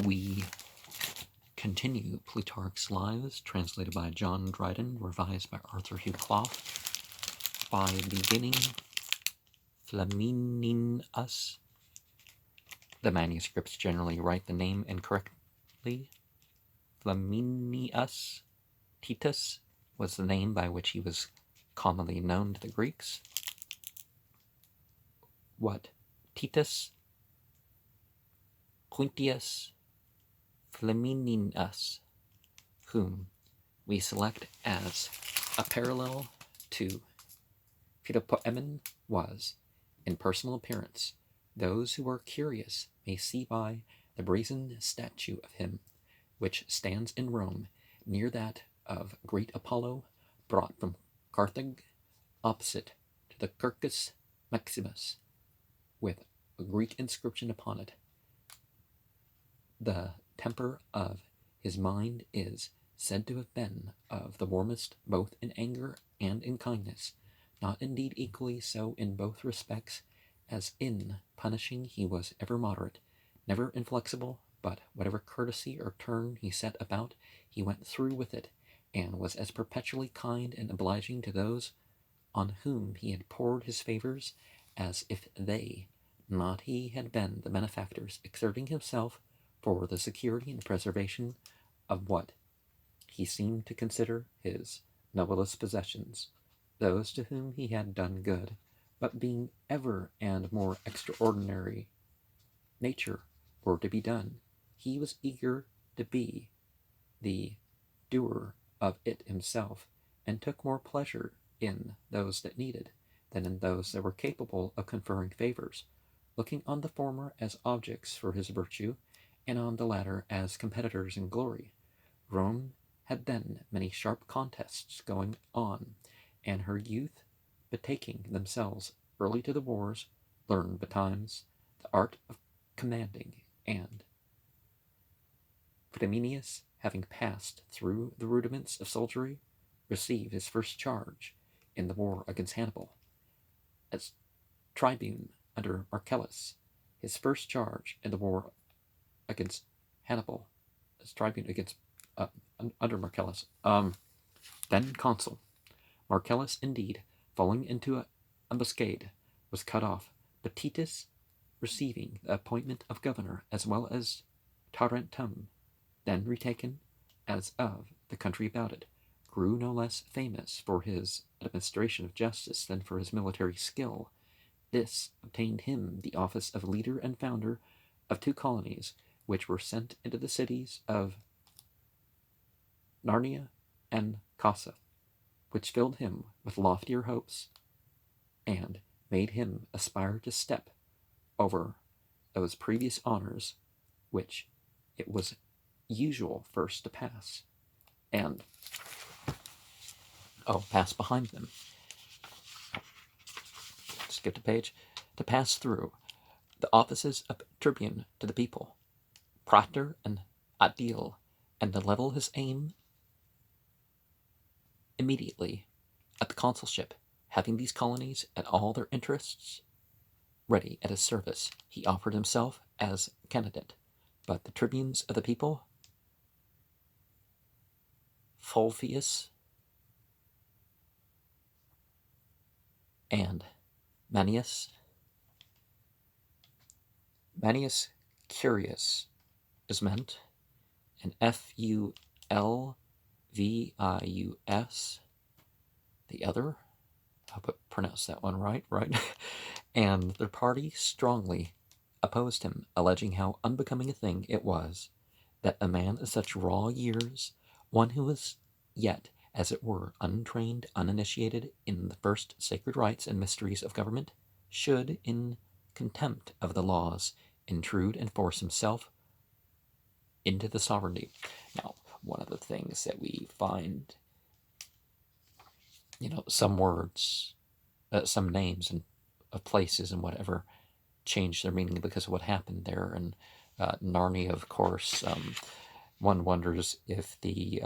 We continue Plutarch's Lives, translated by John Dryden, revised by Arthur Hugh Clough, by beginning Flamininus. The manuscripts generally write the name incorrectly. Flamininus Titus was the name by which he was commonly known to the Greeks. What? Titus Quintius Flamininus, whom we select as a parallel to Philopoemen was, in personal appearance. Those who are curious may see by the brazen statue of him, which stands in Rome, near that of great Apollo, brought from Carthage, opposite to the Circus Maximus, with a Greek inscription upon it. The temper of his mind is said to have been of the warmest both in anger and in kindness, not indeed equally so in both respects, as in punishing he was ever moderate, never inflexible, but whatever courtesy or turn he set about, he went through with it, and was as perpetually kind and obliging to those on whom he had poured his favours, as if they, not he, had been the benefactors, exerting himself for the security and preservation of what he seemed to consider his noblest possessions, those to whom he had done good, but being ever and more extraordinary nature were to be done, he was eager to be the doer of it himself, and took more pleasure in those that needed than in those that were capable of conferring favours, looking on the former as objects for his virtue, and on the latter as competitors in glory. Rome had then many sharp contests going on, and her youth, betaking themselves early to the wars, learned betimes the art of commanding, and Flamininus, having passed through the rudiments of soldiery, received his first charge in the war against Hannibal. As tribune under Marcellus, his first charge in the war against Hannibal, as tribune against under Marcellus, then consul. Marcellus, indeed, falling into an ambuscade, was cut off, but Titus, receiving the appointment of governor as well as Tarentum, then retaken, as of the country about it, grew no less famous for his administration of justice than for his military skill. This obtained him the office of leader and founder of 2 colonies, which were sent into the cities of Narnia and Casa, which filled him with loftier hopes, and made him aspire to step over those previous honors which it was usual first to pass, and pass behind them. Skip a page. To pass through the offices of tribune to the people, praetor and aedile, and to level his aim immediately at the consulship, having these colonies and all their interests ready at his service, he offered himself as candidate, but the tribunes of the people, Fulvius and Manius Curius is meant, and Fulvius, the other, I hope I pronounced that one right? And their party strongly opposed him, alleging how unbecoming a thing it was that a man of such raw years, one who was yet, as it were, untrained, uninitiated in the first sacred rites and mysteries of government, should, in contempt of the laws, intrude and force himself into the sovereignty. Now, one of the things that we find, some words, some names and of places and whatever change their meaning because of what happened there. And Narnia, of course, one wonders if the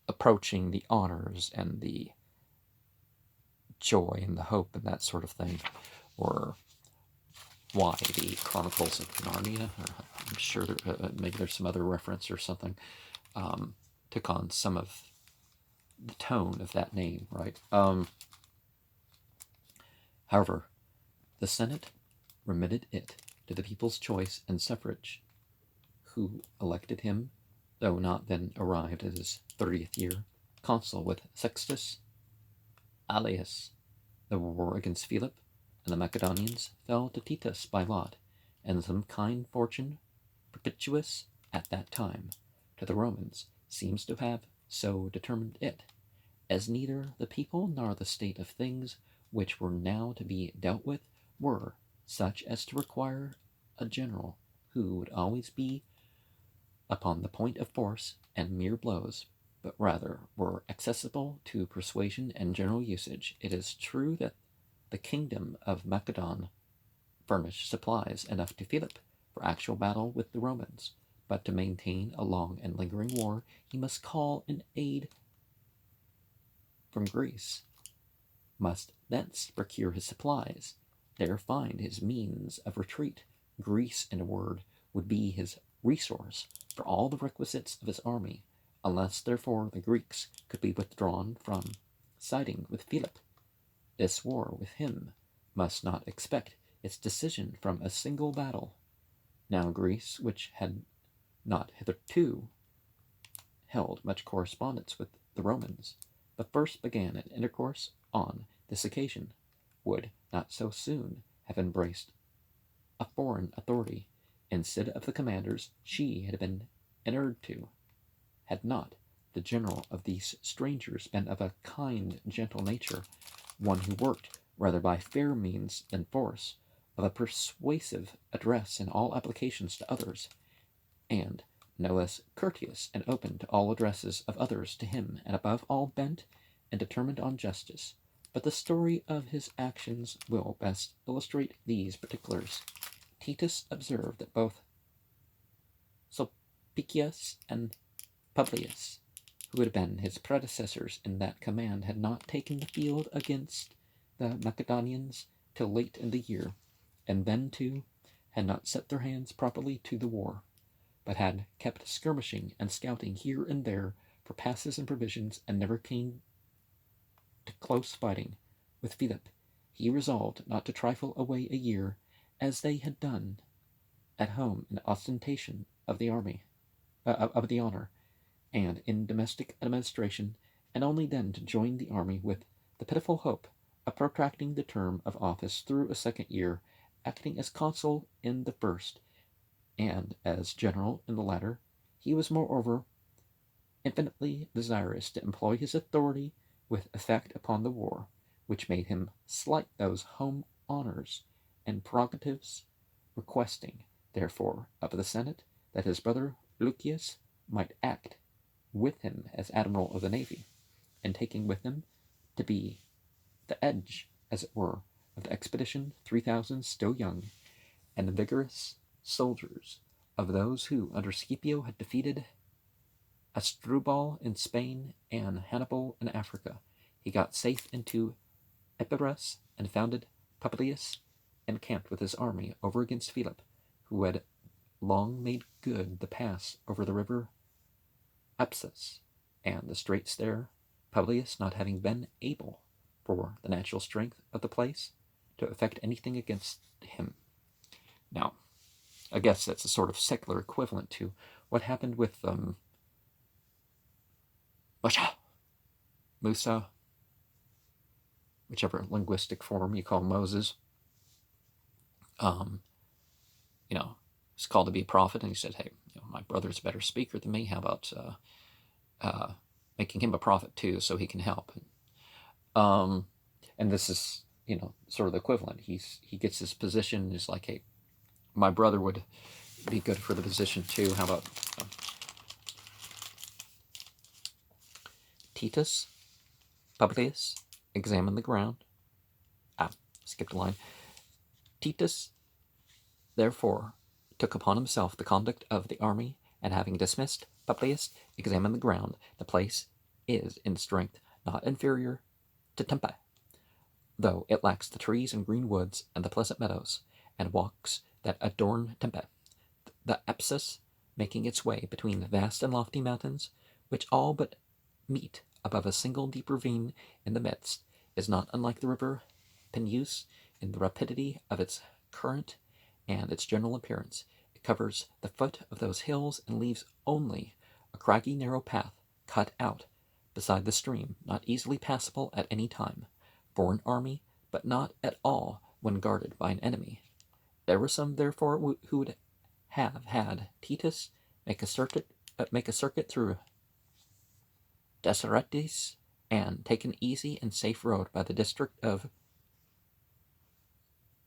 approaching the honors and the joy and the hope and that sort of thing, or why the Chronicles of Narnia, or I'm sure maybe there's some other reference or something, took on some of the tone of that name, right? However, the Senate remitted it to the people's choice and suffrage, who elected him, though not then arrived at his 30th year, consul with Sextus Aelius. The war against Philip and the Macedonians fell to Titus by lot, and some kind fortune, propitious at that time to the Romans, seems to have so determined it, as neither the people nor the state of things which were now to be dealt with were such as to require a general who would always be upon the point of force and mere blows, but rather were accessible to persuasion and general usage. It is true that the kingdom of Macedon furnished supplies enough to Philip for actual battle with the Romans, but to maintain a long and lingering war he must call in aid from Greece, must thence procure his supplies, there find his means of retreat. Greece, in a word, would be his resource for all the requisites of his army, unless therefore the Greeks could be withdrawn from siding with Philip. This war with him must not expect its decision from a single battle. Now Greece, which had not hitherto held much correspondence with the Romans, but first began an intercourse on this occasion, would not so soon have embraced a foreign authority instead of the commanders she had been inured to, had not the general of these strangers been of a kind, gentle nature, one who worked rather by fair means than force, of a persuasive address in all applications to others, and no less courteous and open to all addresses of others to him, and above all bent and determined on justice. But the story of his actions will best illustrate these particulars. Titus observed that both Sulpicius and Publius, who had been his predecessors in that command, had not taken the field against the Macedonians till late in the year, and then, too, had not set their hands properly to the war, but had kept skirmishing and scouting here and there for passes and provisions, and never came to close fighting with Philip. He resolved not to trifle away a year, as they had done at home in ostentation of the army, of the honor, and in domestic administration, and only then to join the army with the pitiful hope of protracting the term of office through a second year, acting as consul in the first, and as general in the latter. He was moreover infinitely desirous to employ his authority with effect upon the war, which made him slight those home honors and prerogatives, requesting, therefore, of the Senate that his brother Lucius might act with him as admiral of the navy, and taking with him to be the edge, as it were, of the expedition 3,000 still young and vigorous soldiers of those who, under Scipio, had defeated Asdrubal in Spain and Hannibal in Africa. He got safe into Epirus and founded Publius, and camped with his army over against Philip, who had long made good the pass over the river Apsus and the straits there, Publius not having been able, for the natural strength of the place, to effect anything against him. Now, I guess that's a sort of secular equivalent to what happened with Musa, whichever linguistic form you call Moses. He's called to be a prophet, and he said, "Hey, my brother's a better speaker than me. How about making him a prophet too, so he can help?" And this is, sort of the equivalent. He gets his position. He's like, "Hey, my brother would be good for the position too. How about Titus Publius examined the ground?" Skipped a line. Titus, therefore, took upon himself the conduct of the army, and having dismissed Publius, examined the ground. The place is in strength not inferior to Tempe, though it lacks the trees and green woods and the pleasant meadows and walks that adorn Tempe. The Epsus, making its way between the vast and lofty mountains, which all but meet above a single deep ravine in the midst, is not unlike the river Peneus in the rapidity of its current and its general appearance. It covers the foot of those hills and leaves only a craggy narrow path cut out beside the stream, not easily passable at any time, for an army, but not at all when guarded by an enemy. There were some, therefore, who would have had Titus make a circuit through Daceretes and take an easy and safe road by the district of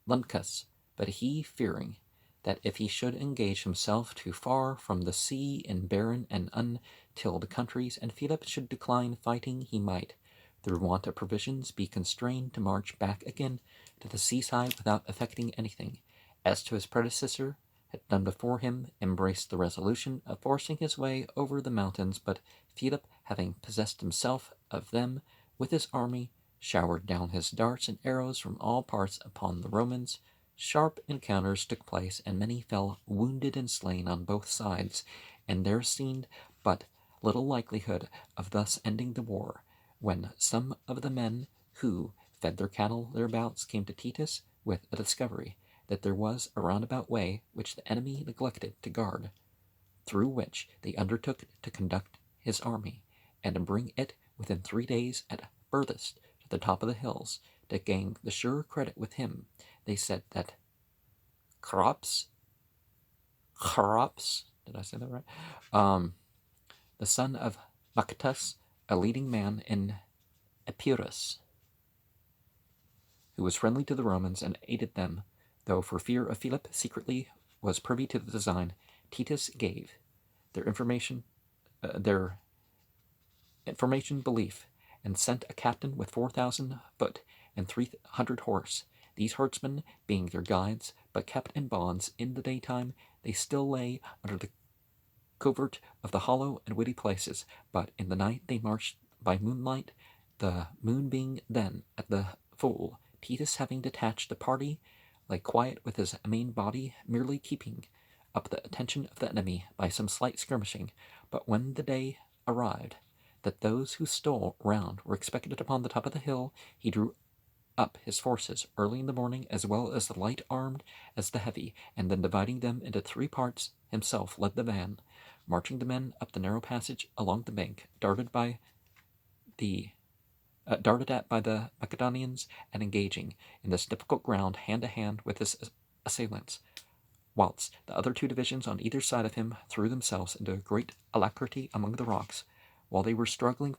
Leucas, but he, fearing that if he should engage himself too far from the sea in barren and untilled countries, and Philip should decline fighting, he might, through want of provisions, be constrained to march back again to the seaside without effecting anything. As to his predecessor, had done before him, embraced the resolution of forcing his way over the mountains, but Philip, having possessed himself of them with his army, showered down his darts and arrows from all parts upon the Romans. Sharp encounters took place, and many fell wounded and slain on both sides, and there seemed but little likelihood of thus ending the war, when some of the men who fed their cattle thereabouts came to Titus with a discovery that there was a roundabout way which the enemy neglected to guard, through which they undertook to conduct his army, and to bring it within 3 days at furthest to the top of the hills, to gain the sure credit with him. They said that Chrops, did I say that right? The son of Machatus, a leading man in Epirus, who was friendly to the Romans and aided them, though for fear of Philip secretly was privy to the design, Titus gave their information belief, and sent a captain with 4,000 foot and 300 horse. These herdsmen being their guides, but kept in bonds in the daytime, they still lay under the covert of the hollow and woody places, but in the night they marched by moonlight, the moon being then at the full. Titus, having detached the party, lay quiet with his main body, merely keeping up the attention of the enemy by some slight skirmishing. But when the day arrived that those who stole round were expected upon the top of the hill, he drew up his forces early in the morning, as well as the light armed as the heavy, and then dividing them into 3 parts, himself led the van, marching the men up the narrow passage along the bank, darted at by the Macedonians, and engaging in this difficult ground hand to hand with his assailants, whilst the other 2 divisions on either side of him threw themselves into a great alacrity among the rocks, while they were struggling